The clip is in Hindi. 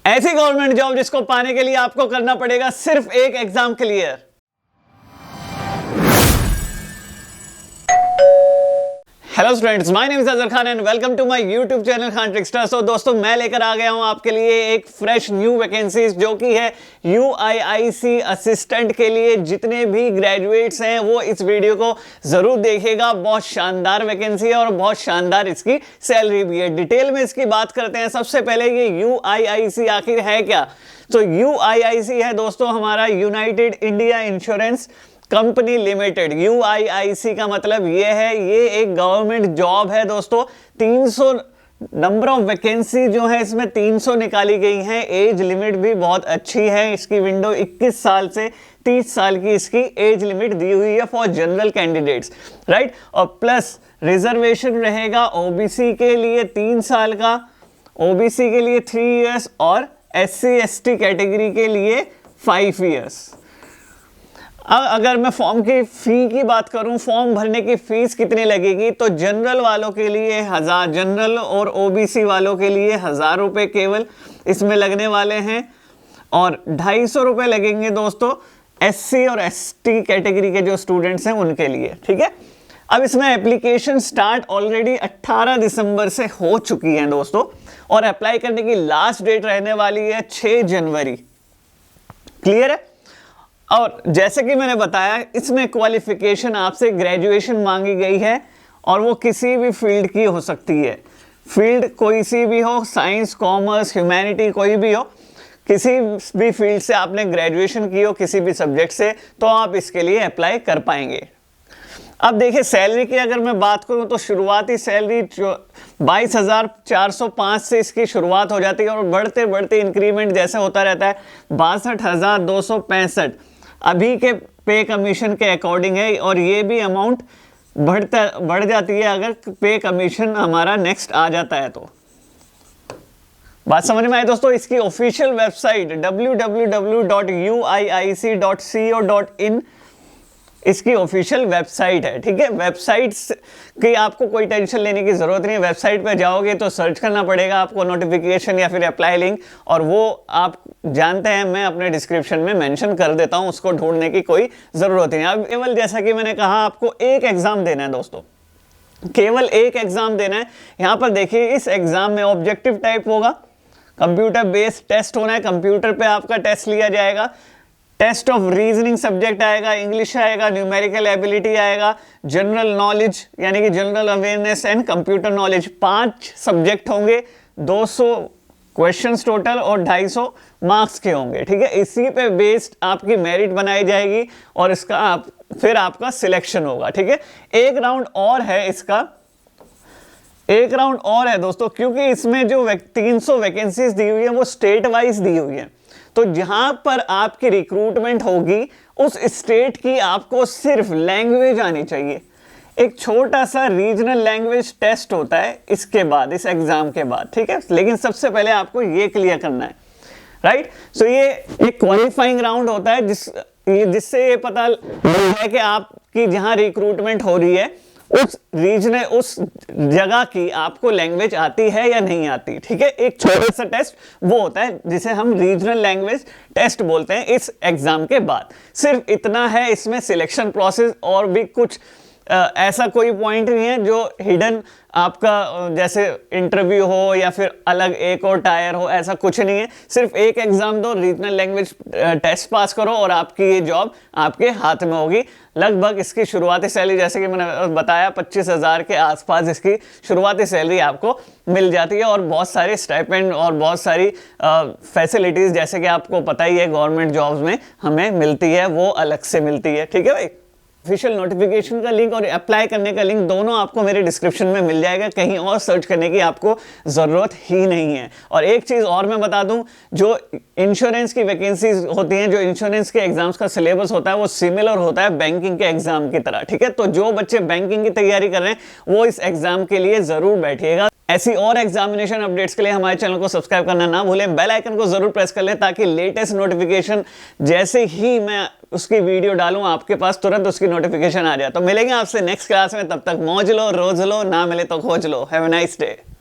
ऐसी गवर्नमेंट जॉब जिसको पाने के लिए आपको करना पड़ेगा सिर्फ एक exam clear. Hello students, my name is Azhar Khan and welcome to my YouTube channel Khan trickster. So दोस्तों, मैं लेकर आ गया हूं आपके लिए एक फ्रेश न्यू वैकेंसीज जो कि है UIIC असिस्टेंट के लिए। जितने भी ग्रेजुएट्स हैं वो इस वीडियो को जरूर देखिएगा। बहुत शानदार वैकेंसी है और बहुत शानदार इसकी सैलरी भी है। डिटेल में इसकी बात करते हैं। सबसे पहले ये UIIC आखिर है क्या? तो UIIC है दोस्तों हमारा United India insurance company limited. UIIC का मतलब ये है, ये एक गवर्नमेंट जॉब है दोस्तों। 300 नंबर ऑफ वैकेंसी जो है इसमें 300 निकाली गई हैं। एज लिमिट भी बहुत अच्छी है। इसकी विंडो 21 साल से 30 साल की इसकी एज लिमिट दी हुई है फॉर जनरल कैंडिडेट्स, राइट। और प्लस रिजर्वेशन रहेगा OBC के लिए 3 साल का, OBC के लिए 3 इयर्स और SC ST कैटेगरी के लिए 5 इयर्स। अगर मैं फॉर्म की फी की बात करूं, फॉर्म भरने की फीस कितनी लगेगी, तो जनरल वालों के लिए 1000, जनरल और OBC वालों के लिए 1000 रुपये केवल इसमें लगने वाले हैं और 250 रुपये लगेंगे दोस्तों SC और ST कैटेगरी के जो स्टूडेंट्स हैं उनके लिए, ठीक है। अब इसमें एप्लीकेशन स्टार्ट ऑलरेडी 18 दिसंबर से हो चुकी है दोस्तों और अप्लाई करने की लास्ट डेट रहने वाली है 6 जनवरी। क्लियर है? और जैसे कि मैंने बताया, इसमें क्वालिफिकेशन आपसे ग्रेजुएशन मांगी गई है और वो किसी भी फील्ड की हो सकती है। फील्ड कोई सी भी हो, साइंस, कॉमर्स, ह्यूमैनिटी, कोई भी हो, किसी भी फील्ड से आपने ग्रेजुएशन की हो किसी भी सब्जेक्ट से, तो आप इसके लिए अप्लाई कर पाएंगे। अब देखिए, सैलरी की अगर मैं बात करूं तो शुरुआती सैलरी 22,405 से इसकी शुरुआत हो जाती है और बढ़ते बढ़ते इंक्रीमेंट जैसे होता रहता है 62,265 अभी के पे कमीशन के अकॉर्डिंग है। और ये भी अमाउंट बढ़ जाती है अगर पे कमीशन हमारा नेक्स्ट आ जाता है तो। बात समझ में आई दोस्तों? इसकी ऑफिशियल वेबसाइट www.uiic.co.in इसकी ऑफिशियल वेबसाइट है, ठीक है। वेबसाइट्स की आपको कोई टेंशन लेने की जरूरत नहीं है। वेबसाइट पे जाओगे तो सर्च करना पड़ेगा आपको नोटिफिकेशन या फिर अप्लाई लिंक, और वो आप जानते हैं मैं अपने डिस्क्रिप्शन में मेंशन कर देता हूं। उसको ढूंढने की कोई जरूरत नहीं है। अब केवल जैसा कि मैंने कहा, आपको एक एग्जाम देना है दोस्तों, केवल एक एग्जाम देना है। यहां पर देखिए, इस एग्जाम में ऑब्जेक्टिव टाइप होगा, कंप्यूटर बेस्ड टेस्ट होना है। कंप्यूटर पे आपका टेस्ट लिया जाएगा। टेस्ट ऑफ रीजनिंग सब्जेक्ट आएगा, इंग्लिश आएगा, न्यूमेरिकल एबिलिटी आएगा, जनरल नॉलेज यानी कि general awareness and computer knowledge. 5 subject होंगे, 200 क्वेश्चंस टोटल और 250 मार्क्स के होंगे, ठीक है। इसी पे बेस्ड आपकी मेरिट बनाई जाएगी और इसका फिर आपका सिलेक्शन होगा, ठीक है। एक राउंड और है इसका, एक राउंड और है दोस्तों, क्योंकि इसमें जो 300 वैकेंसीज दी हुई है वो स्टेट वाइज दी हुई है। तो जहां पर आपकी रिक्रूटमेंट होगी उस स्टेट की आपको सिर्फ लैंग्वेज आनी चाहिए। एक छोटा सा रीजनल लैंग्वेज टेस्ट होता है इसके बाद, इस एग्जाम के बाद, ठीक है। लेकिन सबसे पहले आपको ये क्लियर करना है, राइट। सो ये एक क्वालिफाइंग राउंड होता है जिससे ये पता है कि आपकी जहां रिक्रूटमेंट हो रही है उस रीजन, उस जगह की आपको लैंग्वेज आती है या नहीं आती, ठीक है। एक छोटा सा टेस्ट वो होता है जिसे हम रीजनल लैंग्वेज टेस्ट बोलते हैं इस एग्जाम के बाद। सिर्फ इतना है इसमें सिलेक्शन प्रोसेस, और भी कुछ ऐसा कोई पॉइंट नहीं है जो हिडन आपका जैसे इंटरव्यू हो या फिर अलग एक और टायर हो, ऐसा कुछ नहीं है। सिर्फ एक एग्जाम दो, रीजनल लैंग्वेज टेस्ट पास करो और आपकी ये जॉब आपके हाथ में होगी। लगभग इसकी शुरुआती सैलरी जैसे कि मैंने बताया 25,000 के आसपास इसकी शुरुआती सैलरी आपको मिल जाती है और बहुत सारे स्टाइपेंड और बहुत सारी फैसिलिटीज जैसे कि आपको पता ही है गवर्नमेंट जॉब्स में हमें मिलती है, वो अलग से मिलती है, ठीक है भाई। ऑफिशियल नोटिफिकेशन का लिंक और अप्लाई करने का लिंक दोनों आपको मेरे डिस्क्रिप्शन में मिल जाएगा। कहीं और सर्च करने की आपको ज़रूरत ही नहीं है। और एक चीज़ और मैं बता दूं, जो इंश्योरेंस की वैकेंसीज होती हैं, जो इंश्योरेंस के एग्जाम्स का सिलेबस होता है वो सिमिलर होता है बैंकिंग के एग्जाम की तरह, ठीक है। तो जो बच्चे बैंकिंग की तैयारी कर रहे हैं वो इस एग्जाम के लिए ज़रूर बैठिएगा। ऐसी और एग्जामिनेशन अपडेट्स के लिए हमारे चैनल को सब्सक्राइब करना ना भूलें। बेल आइकन को जरूर प्रेस कर लें ताकि लेटेस्ट नोटिफिकेशन जैसे ही मैं उसकी वीडियो डालूं आपके पास तुरंत उसकी नोटिफिकेशन आ जाए। तो मिलेंगे आपसे नेक्स्ट क्लास में, तब तक मौज लो, रोज लो, ना मिले तो खोज लो। Have a nice day.